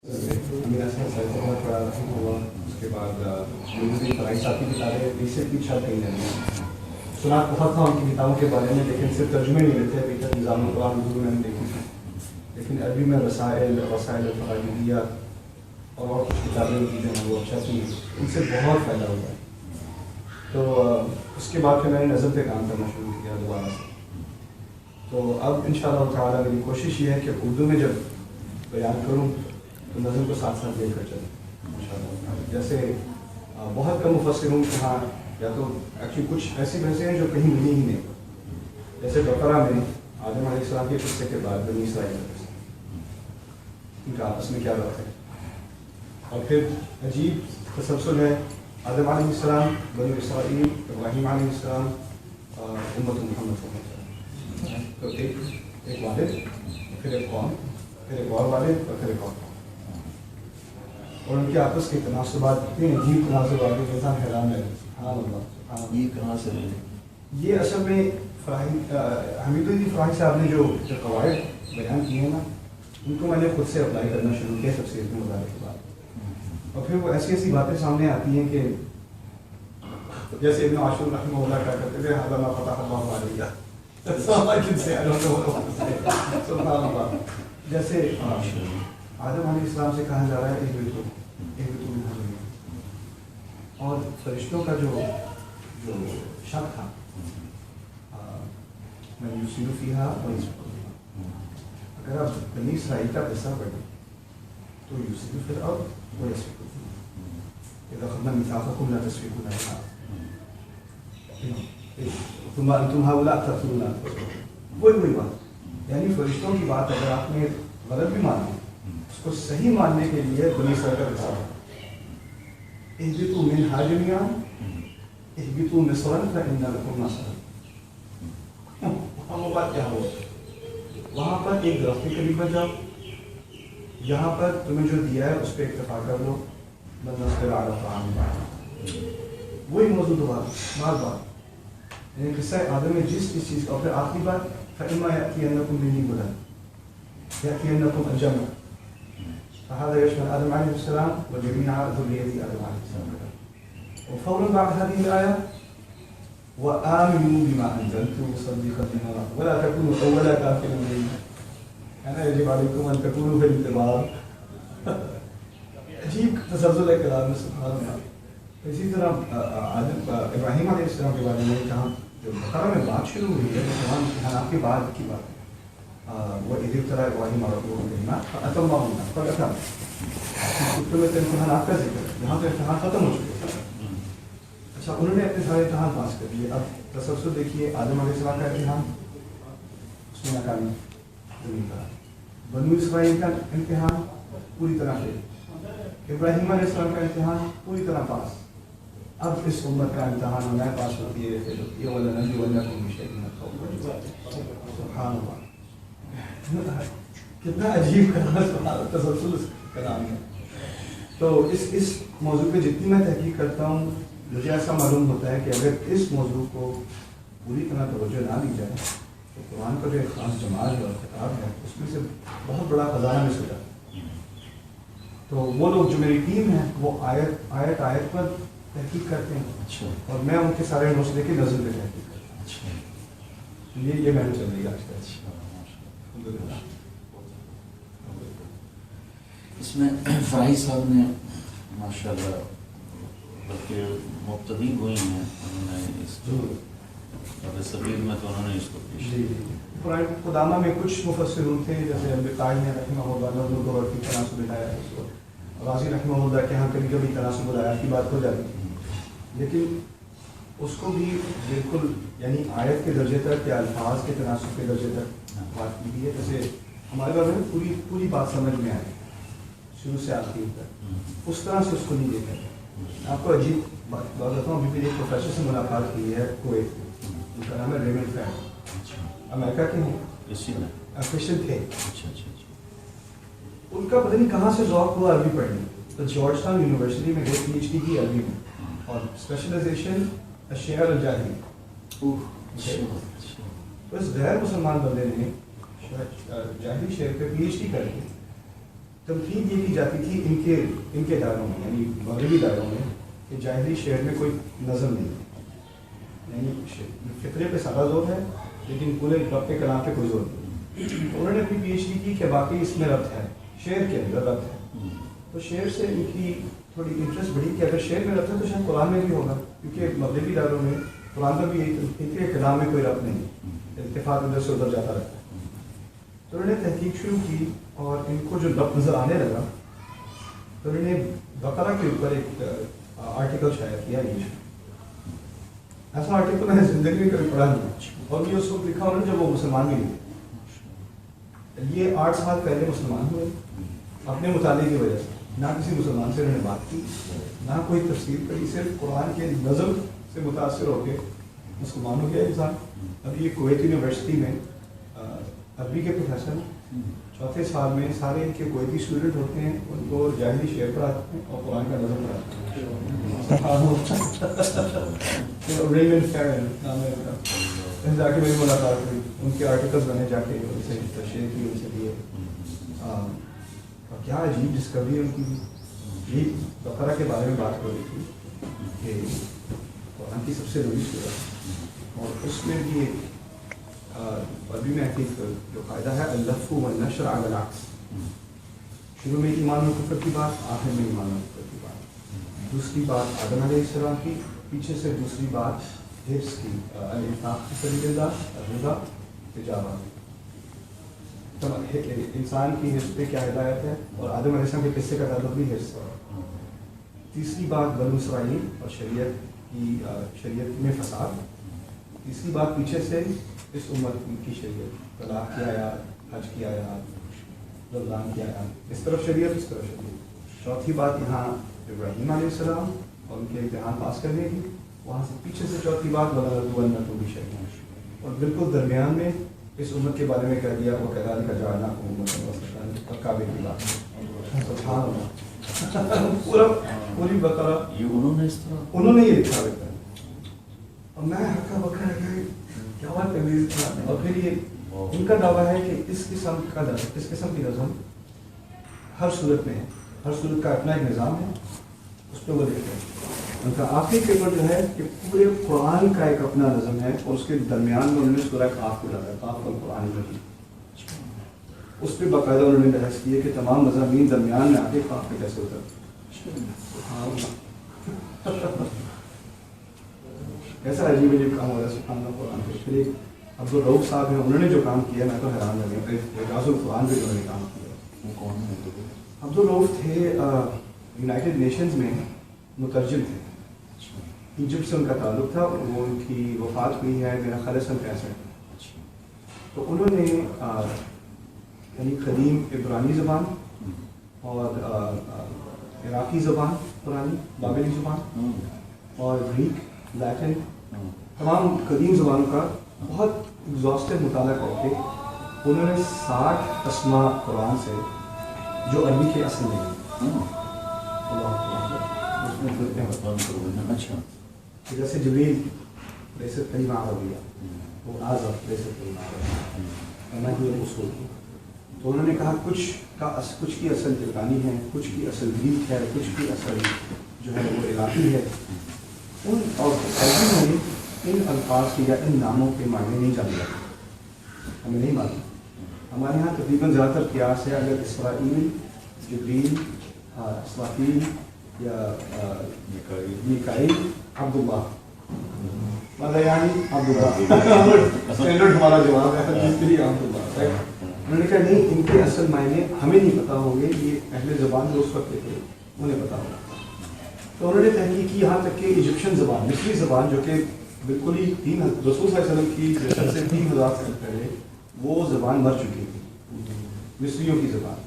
امیر حسن صاحب کو بہت بڑا رحم ہوا. اس کے بعد میرے فرائی صاحب کی کتابیں ریسنٹلی چھپ گئی ہیں. سنا بہت تھا ان کی کتابوں کے بارے میں، لیکن صرف ترجمے نہیں ملتے ابھی تک. نظام القرآن اردو میں ہم دیکھی تھی، لیکن عربی میں وسائل الفرائضیہ اور کچھ کتابیں جو ہیں وہ اچھا تھی، ان سے بہت فائدہ ہوتا ہے. تو اس کے بعد پھر میں نے نظم پہ کام کرنا شروع کیا دوبارہ سے. تو اب انشاءاللہ تعالیٰ میری کوشش یہ ہے کہ اردو میں جب بیان کروں تو نظم کو ساتھ ساتھ لے کر چلیں انشاءاللہ. جیسے بہت کم مفسروں کے ہاں یا تو ایکچولی کچھ ایسی بحثیں ہیں جو کہیں ملی ہی نہیں. جیسے بقرہ میں آدم علیہ السلام کے قصے کے بعد بنی اسرائیل کا قصہ، ان کا آپس میں کیا بات ہے. اور پھر عجیب تسلسل ہے، آدم علیہ السلام، بنی اسرائیل، ابراہیم علیہ السلام، امت محمد صلی اللہ علیہ وسلم. تو ایک والد، پھر ایک قوم، پھر ایک اور والد، اور پھر ایک اور قوم. اور ان کے آپس کے تناسبات اتنے عجیب تناسبات ہیں کہ انسان حیران ہے. سبحان اللہ. یہ کہاں سے ملے؟ یہ اصل میں حمید الدین فراہی صاحب نے جو قواعد بیان کیے ہیں نا، ان کو میں نے خود سے اپلائی کرنا شروع کیا تفسیر کے مطالعے کے بعد. اور پھر وہ ایسی ایسی باتیں سامنے آتی ہیں کہ جیسے ابن عاشور رحمہ اللہ کیا کرتے تھے، حضرت اللہ فتح اللہ علیہ سبحان اللہ. جیسے آدم علیہ السلام سے کہا جا رہا ہے اہبطوا منہا جميعا، اور فرشتوں کا جو شک تھا من یفسد فیہا ویسفک الدماء، اگر آپ بنی اسرائیل کا قصہ پڑھیں تو یفسد فی الارض ویسفک الدماء، اذا اخذنا میثاقکم لا تسفکون دماء ثم انتم هؤلاء تقتلون انفسکم. وہی بات، یعنی فرشتوں کی بات اگر آپ نے غلط بھی مانی، اس کو صحیح ماننے کے لیے بنی اسرائیل کا قصہ اہبطوا منہا جميعا اہبطوا مصرا فإن لكم نصرا. وہ بات کیا ہو، وہاں پر ایک درخت کے قریب بچ جاؤ، یہاں پر تمہیں جو دیا ہے اس پہ اکتفا کر لو. بنصبر علی الطعام، وہی موضوع دوبارہ بار بار، یعنی قصہ آدم میں جس چیز کا. اور پھر آخری بات فإما يأتينكم مني هدى يأتينكم الجنة، فهذا يشمل آدم عليه السلام وجميع ذرية آدم عليه السلام. وفورا بعد هذه الآية وآمنوا بما أنزلت مصدقا لما ولا تكونوا أول كافر به أنا يجب عليكم أن تكونوا في الانتظار. عجیب تسلسل ہے کلام میں، سبحان اللہ. اسی طرح ابراہیم علیہ السلام کے بارے میں کہاں جو بقرہ میں بات شروع ہوئی ہے، تمام امتحانات کے بعد کی بات ہے. وہ اذ ابتلى ابراہیم ربه بکلمات فأتمهن، فالأتم میں تو امتحانات کا ذکر ہے، یہاں تو امتحان ختم ہو چکے. اچھا، انہوں نے اپنے سارے امتحان پاس کر لیے. اب تسلسل دیکھیے، آدم علیہ السلام کا امتحان، اس میں ناکامی پوری طرح. بنو اسرائیل کا امتحان پوری طرح فیل. ابراہیم علیہ السلام کا امتحان پوری طرح پاس. اب اس امت کا امتحان ہونا ہے، پاس ہوتی ہے فیل ہوتی ہے. وَلَنَبْلُوَنَّكُم بِشَيْءٍ مِّنَ الْخَوْفِ. سبحان اللہ، کتنا عجیب تسلسل کلام ہے. تو اس موضوع پہ جتنی میں تحقیق کرتا ہوں، مجھے ایسا معلوم ہوتا ہے کہ اگر اس موضوع کو پوری طرح توجہ نہ دی جائے تو قرآن کا جو ایک خاص جمال ہے اور خطاب ہے، اس میں سے بہت بڑا خزانہ مس ہو جاتا ہے. تو وہ لوگ جو میری ٹیم ہے وہ آیت پر تحقیق کرتے ہیں، اور میں ان کے سارے نوٹس لے کے نظر پہ تحقیق کرتا ہوں. یہ میں نے چل رہی ہے آج کل. اس میں فراہی صاحب نے ماشاء اللہ بلکہ مبتدی ہوئی ہیں، انہوں نے اس کو سبیل میں تو انہوں نے اس کو پیش قرآن قدامہ میں کچھ مفسرون تھے، جیسے ابن نے رحمہ اللہ نظم الدور کی تناسب بتایا ہے، اس کو غازی رحمہ اللہ کے یہاں کبھی کبھی تناسب الآیات کی بات ہو جاتی ہے، لیکن اس کو بھی بالکل یعنی آیت کے درجے تک یا الفاظ کے تناسب کے درجے تک بات کی ہے. جیسے ہمارے بارے میں پوری بات سمجھ میں آئے شروع سے آخری تک، اس طرح سے اس کو نہیں دیکھا. آپ کو عجیب بات بتاتا ہوں، ابھی بھی ایک پروفیسر سے ملاقات کی ہے کویت میں، ان کا نام ہے ریمنڈ فرینڈ، امریکہ کے ہیں، کرسچن تھے. ان کا پتہ نہیں کہاں سے ذوق ہوا عربی پڑھنے. تو جارج ٹاؤن یونیورسٹی میں گئے پی ایچ ڈی کی عربی میں، اور اسپیشلائزیشن الشعر الجاہلی. تو اس غیر مسلمان بندے نے جاہلی شعر پہ پی ایچ ڈی کر کے تنقید یہ کی جاتی تھی ان کے دائروں میں، یعنی مغربی دائروں میں، کہ ظاہری شعر میں کوئی نظم نہیں ہے، یعنی فطرے پہ سادہ زور ہے لیکن پورے رب کے کلام پہ کوئی زور نہیں. تو انہوں نے اپنی پی ایچ ڈی کی کہ باقی اس میں ربط ہے، شعر کے اندر ربط ہے. تو شعر سے ان کی تھوڑی انٹرسٹ بڑھی کہ اگر شعر میں ربط ہے تو شاید قرآن میں بھی ہوگا، کیونکہ مغربی دائروں میں قرآن کا بھی ان کے کلام میں کوئی ربط نہیں، اتفاق ادھر سے ادھر جاتا رہتا ہے. تو انہوں نے تحقیق شروع کی اور ان کو جو ربط نظر آنے لگا تو انہوں نے بقرہ کے اوپر ایک آرٹیکل شائع کیا. یہ ایسا آرٹیکل میں نے زندگی میں کبھی پڑھا نہیں، اور یہ اس وقت لکھا انہوں نے جب وہ مسلمان بھی نہیں تھے. یہ 8 سال پہلے مسلمان ہوئے اپنے مطالعے کی وجہ سے. نہ کسی مسلمان سے انہوں نے بات کی، نہ کوئی تفسیر کری، صرف قرآن کے نظم سے متاثر ہو کے مسلمان ہو گیا انسان. ابھی یہ کویت یونیورسٹی میں عربی کے پروفیسر، 4تھے سال میں سارے ان کے کویتی اسٹوڈنٹ ہوتے ہیں، ان کو جاہلی شعر پڑھاتے ہیں اور قرآن کا نظم پڑھاتے ہیں. ریمن فیرن نام ہے ان کا. جا کے میری ملاقات ہوئی، ان کے آرٹیکلس بنے، جا کے ان سے شیئر کی، ان سے لیے. اور کیا عجیب ڈسکوری ان کی. یہ بقرہ کے بارے میں بات ہو رہی تھی کہ قرآن کی سب سے بڑی سورت، اور اس میں بھی عربی میں ایک جو قاعدہ ہے اللف والنشر علی العکس، شروع میں ایمان و کفر کی بات، آخر میں ایمان و کفر کی بات. دوسری بات آدم علیہ السلام کی، پیچھے سے دوسری بات حفظ کی، الانفاق فی سبیل اللہ، الربا، تجارت. انسان کی حفظ پہ کیا ہدایت ہے، اور آدم علیہ السلام کے قصے کا تعلق بھی حفظ ہے. تیسری بات بنو اسرائیل اور شریعت میں فساد. تیسری بات پیچھے سے اس امت کی شریعت، طلاق کی آیات، حج کی آیات، رمضان کی آیات، اس طرف شریعت، اس طرف شریعت. چوتھی بات یہاں ابراہیم علیہ السلام اور ان کے امتحان پاس کرنے کی، وہاں سے پیچھے سے چوتھی بات وَلَنَبْلُوَنَّكُمْ بِشَيْءٍ، اور بالکل درمیان میں اس امت کے بارے میں کہہ دیا وَكَذَلِكَ جَعَلْنَاكُمْ أُمَّةً وَسَطًا، اور کعبے کی بات. سبحان اللہ، پوری بقرہ یہ انہوں نے یہ لکھا ہوتا ہے. اور میں ہکا بکا رہ گیا کیا بات ہے. اور پھر یہ ان کا دعویٰ ہے کہ اس قسم کی نظم ہر صورت میں ہے، ہر صورت کا اپنا ایک نظام ہے، اس پہ وہ دیکھتے ہیں. ان کا آخری پیپر جو ہے کہ پورے قرآن کا ایک اپنا نظم ہے، اور اس کے درمیان میں انہوں نے سورہ قاف کو ڈالا، قاف القرآن الحکیم. اس پہ باقاعدہ انہوں نے بحث کی ہے کہ تمام مضامین درمیان میں آتے قاف پہ کیسے ہوتا ہے. ایسا عجیب عجیب کام ہو رہا ہے سبحان اللہ قرآن پہ. پھر ایک عبدالرؤف صاحب ہیں، انہوں نے جو کام کیا میں تو حیران رہ گیا. اعجاز القرآن پہ انہوں نے کام کیا. کون ہے؟ عبدالرؤف تھے یونائٹڈ نیشنز میں مترجم تھے. ایجپٹ سے ان کا تعلق تھا، وہ ان کی وفات ہوئی ہے میرا خیال ہے 1965. تو انہوں نے یعنی قدیم عبرانی زبان اور عراقی زبان، پرانی بابلی زبان اور گریک، لیٹن، تمام قدیم زبانوں کا بہت ایگزاسٹو مطالعہ کر کے انہوں نے 60 اسماء قرآن سے جو عربی کے اصل میں جیسے جبریل لیست کلمہ عربیہ، وہ آزم لیست کلمہ عربیہ، اصول. تو انہوں نے کہا کچھ کی اصل جرگانی ہے، کچھ کی اصل گریک ہے، کچھ کی اصل جو ہے وہ عراقی ہے. اور عربی میں ان الفاظ کے یا ان ناموں کے معنی نہیں جان جاتے، ہمیں نہیں معلوم. ہمارے یہاں تقریباً زیادہ تر قیاس ہے، اگر اسرائیل، جبریل، اسرافیل یا میکائیل، عبداللہ، ماذا یعنی عبداللہ، اسٹینڈرڈ ہمارا جواب ہے جس کے لیے عبداللہ. انہوں نے کہا نہیں، ان کے اصل معنی ہمیں نہیں پتہ ہوں گے، یہ اہل زبان جو اس وقت کے تھے انہیں پتہ ہوگا. تو انہوں نے تحقیق کی یہاں تک کہ ایجپشن زبان، مصری زبان، جو کہ بالکل ہی رسول صلی اللہ علیہ وسلم کی جشن سے 3000 سال پہلے وہ زبان مر چکی تھی، مصریوں کی زبان.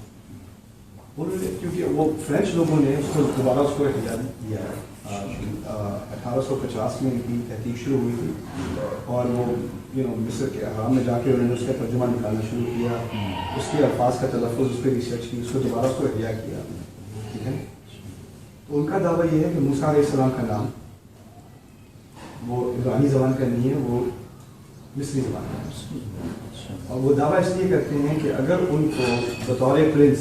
انہوں نے کیونکہ وہ فرینچ لوگوں نے اس کو دوبارہ اس کو احتجاج دیا ہے. 1850 میں ان کی تحقیق شروع ہوئی تھی، اور وہ مصر کے احرام میں جا کے انہوں نے اس کا ترجمہ نکالنا شروع کیا، اس کے الفاظ کا تلفظ، اس پہ ریسرچ کی، اس کو دوبارہ اس کو احیا کیا. ٹھیک ہے. تو ان کا دعویٰ یہ ہے کہ موسیٰ علیہ السلام کا نام وہ عبرانی زبان کا نہیں ہے، وہ مصری زبان کا ہے. اور وہ دعویٰ اس لیے کرتے ہیں کہ اگر ان کو بطور پرنس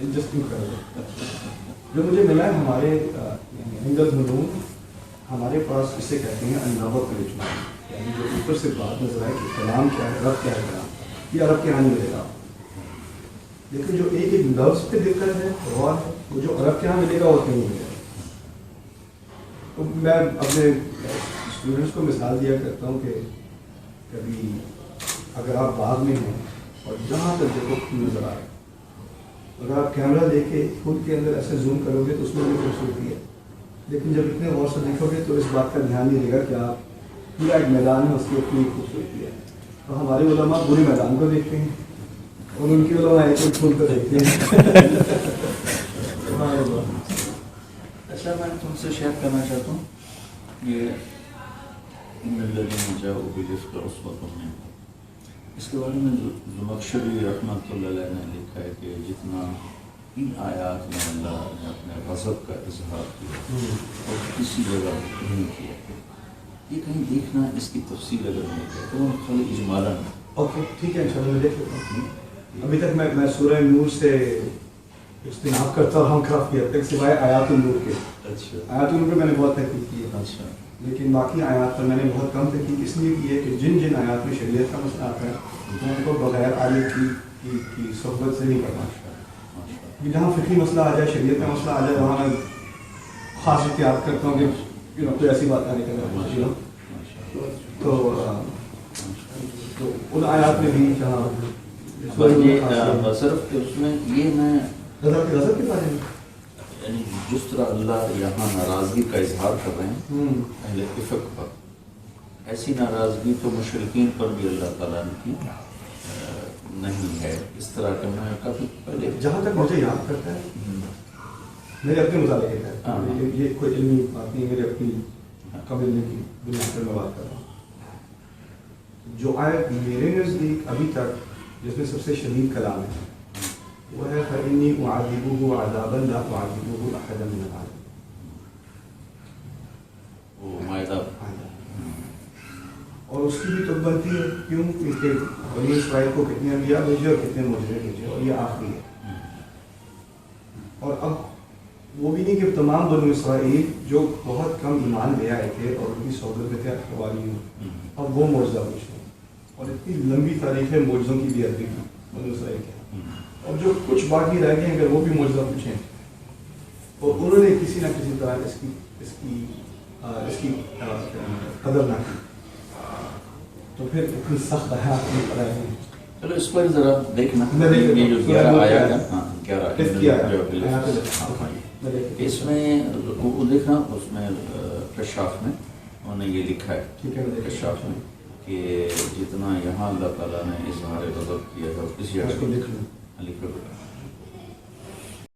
جسٹ جو مجھے ملا ہے ہمارے ہندل علوم ہمارے پاس اسے کہتے ہیں النبوۃ الاجمالی، یعنی جو اوپر سے بات نظر آئے کہ کلام کیا ہے، رب کیا ہے کلام، یہ عرب کے یہاں نہیں ملے گا، لیکن جو ایک ایک لفظ پہ دقت ہے غور ہے وہ جو عرب کے یہاں ملے گا اور کہیں نہیں ملے گا. تو میں اپنے اسٹوڈنٹس کو مثال دیا کرتا ہوں کہ کبھی اگر آپ باغ میں ہیں اور جہاں تک دیکھو پھول نظر آئے، اگر آپ کیمرہ لے کے پھول کے اندر ایسے زوم کرو گے تو اس میں بھی خوبصورتی ہے، لیکن جب اتنے غور سے دیکھو گے تو اس بات کا دھیان نہیں رہے گا کہ آپ پورا ایک میدان ہے اس کی اپنی خوبصورتی ہے. تو ہمارے علماء پورے میدان کو دیکھتے ہیں اور ان کی علماء ایک ایک پھول کو دیکھتے ہیں. اچھا میں تم سے شیئر کرنا چاہتا ہوں یہ ان الذین جاؤوا بالافک عصبۃ منکم، اس کے بارے میں زمخشری رحمۃ اللہ علیہ نے لکھا ہے کہ جتنا ان آیات میں اللہ نے اپنے غضب کا اظہار کیا اور کسی جگہ نہیں کیا، یہ کہیں دیکھنا اس کی تفصیل اگر نہیں ہے تو خالی اجمالاً. اوکے ٹھیک ہے انشاءاللہ میں دیکھ لیتا ہوں. ابھی تک میں سورہ نور سے اجتناب کرتا رہا ہوں کافی حد تک سوائے آیات النور کے. اچھا آیات النور پہ میں نے بہت تحقیق کی ہے، اچھا لیکن باقی آیات پر میں نے بہت کم تحقیق اس لیے کی ہے کہ جن جن آیات میں شریعت کا مسئلہ آتا ہے میں ان کو بغیر عالم کی صحبت سے نہیں پڑھنا. جہاں فکری مسئلہ آ جائے، شریعت کا مسئلہ آ جائے، وہاں میں خاص احتیاط کرتا ہوں کہ کوئی ایسی بات نہیں کرنا. تو ان آیات میں بھی جہاں صرف اس میں یہ میں غضب کے بارے میں یعنی جس طرح اللہ یہاں ناراضگی کا اظہار کر رہے ہیں اہل افق پر، ایسی ناراضگی تو مشرکین پر بھی اللہ تعالیٰ کی نہیں ہے. اس طرح کا میں کافی پہلے جہاں تک مجھے یاد کرتا ہے میرے اپنے مطالعے کا ہے، یہ کوئی علمی بات نہیں، میرے اپنی قبل کی بنیاد پر میں بات کر رہا ہوں. جو آیت میرے نزدیک ابھی تک جس میں سب سے شدید کلام ہے وہ ہے فَإِنِّي أُعَذِّبُهُ عَذَابًا لَا أُعَذِّبُهُ أَحَدًا مِنَ الْعَالَمِينَ. وہ مائدہ اور اس کی بھی تو بنتی ہے کیوں کہ بنی اسرائیل کو کتنے انبیاء بھیجے اور کتنے معجزے بھیجے اور یہ آخری ہے. اور اب وہ بھی نہیں کہ تمام بنی اسرائیل جو بہت کم ایمان لے آئے تھے اور ان کی صحبت میں تھے اخوالی اب وہ معجزہ پوچھتے ہیں، اور اتنی لمبی تاریخ ہے معجزوں کی بھی عربی کی بنی اسرائیل کے. اور جو کچھ باقی رہ گئے اگر وہ بھی معجزہ پوچھیں اور انہوں نے کسی نہ کسی طرح اس کی قدر نہ کی تو پھر اتنی سخت ہے آپ کی پڑھائی میں. چلو اس پر ذرا دیکھنا یہ جو 11 آیا ہے 11 اس میں وہ دیکھنا، اس میں کشاف میں انہوں نے یہ لکھا ہے کشاف میں کہ جتنا یہاں اللہ تعالیٰ نے اظہار غضب کیا ہے اس جگہ کو لکھا